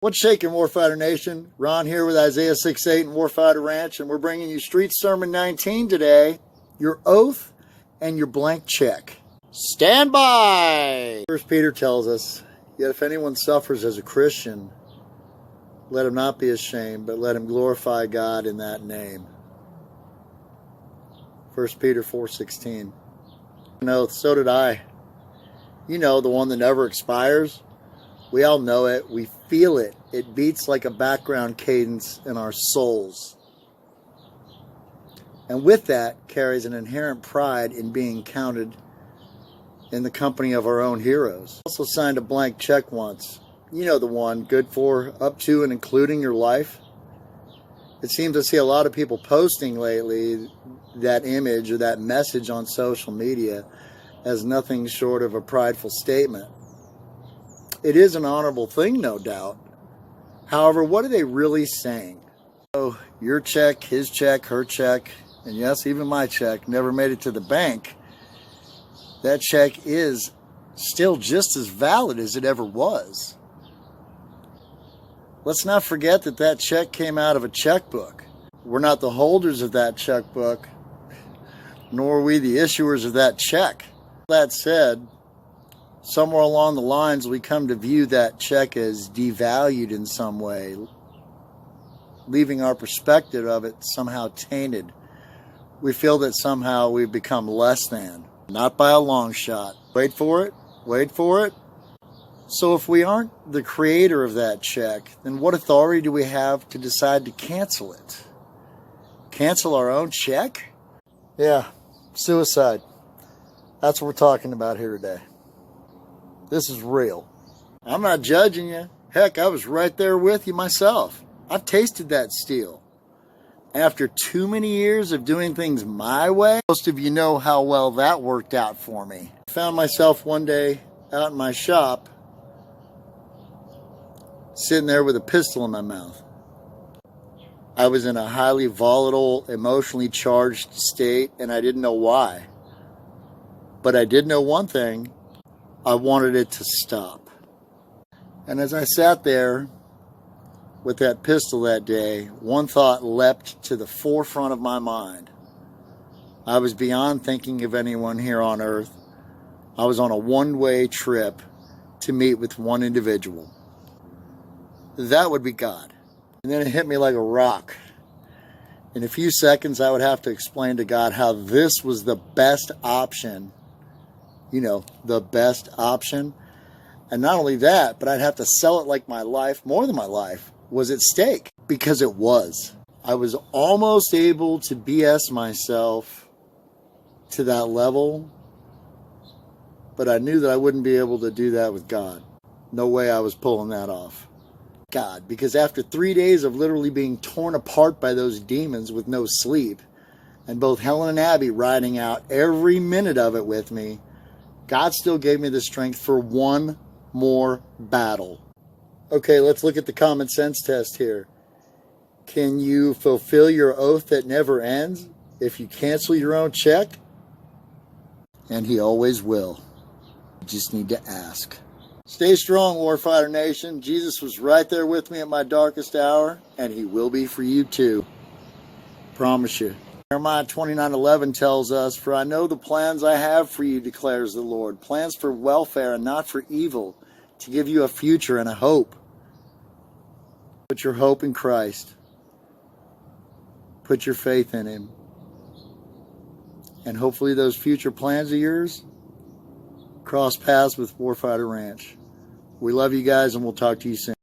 What's shaking, Warfighter Nation? Ron here with Isaiah 6:8 and Warfighter Ranch, and we're bringing you Street Sermon 19 today. Your oath and your blank check. Stand by! 1 Peter tells us, yet if anyone suffers as a Christian, let him not be ashamed, but let him glorify God in that name. 1 Peter 4:16. An oath, so did I. You know, the one that never expires. We all know it. We feel it. It beats like a background cadence in our souls. And with that carries an inherent pride in being counted in the company of our own heroes. I also signed a blank check once. You know the one, good for up to and including your life. It seems to see a lot of people posting lately that image or that message on social media as nothing short of a prideful statement. It is an honorable thing, no doubt. However, what are they really saying? So, your check, his check, her check, and yes, even my check never made it to the bank. That check is still just as valid as it ever was. Let's not forget that that check came out of a checkbook. We're not the holders of that checkbook, nor are we the issuers of that check. That said, somewhere along the lines, we come to view that check as devalued in some way, leaving our perspective of it somehow tainted. We feel that somehow we've become less than. Not by a long shot. Wait for it. Wait for it. So if we aren't the creator of that check, then what authority do we have to decide to cancel it? Cancel our own check? Yeah, suicide. That's what we're talking about here today. This is real. I'm not judging you. Heck, I was right there with you myself. I've tasted that steel. After too many years of doing things my way, most of you know how well that worked out for me. I found myself one day out in my shop, sitting there with a pistol in my mouth. I was in a highly volatile, emotionally charged state, and I didn't know why. But I did know one thing. I wanted it to stop. And as I sat there with that pistol that day, one thought leapt to the forefront of my mind. I was beyond thinking of anyone here on earth. I was on a one-way trip to meet with one individual. That would be God. And then it hit me like a rock. In a few seconds, I would have to explain to God how this was the best option. You know, the best option. And not only that, but I'd have to sell it like my life, more than my life, was at stake. Because it was. I was almost able to BS myself to that level, but I knew that I wouldn't be able to do that with God. No way I was pulling that off. God, because after 3 days of literally being torn apart by those demons with no sleep, and both Helen and Abby riding out every minute of it with me, God still gave me the strength for one more battle. Okay, let's look at the common sense test here. Can you fulfill your oath that never ends if you cancel your own check? And he always will. You just need to ask. Stay strong, Warfighter Nation. Jesus was right there with me at my darkest hour, and he will be for you too. Promise you. Jeremiah 29:11 tells us, "For I know the plans I have for you, declares the Lord, plans for welfare and not for evil, to give you a future and a hope." Put your hope in Christ. Put your faith in him. And hopefully those future plans of yours cross paths with Warfighter Ranch. We love you guys, and we'll talk to you soon.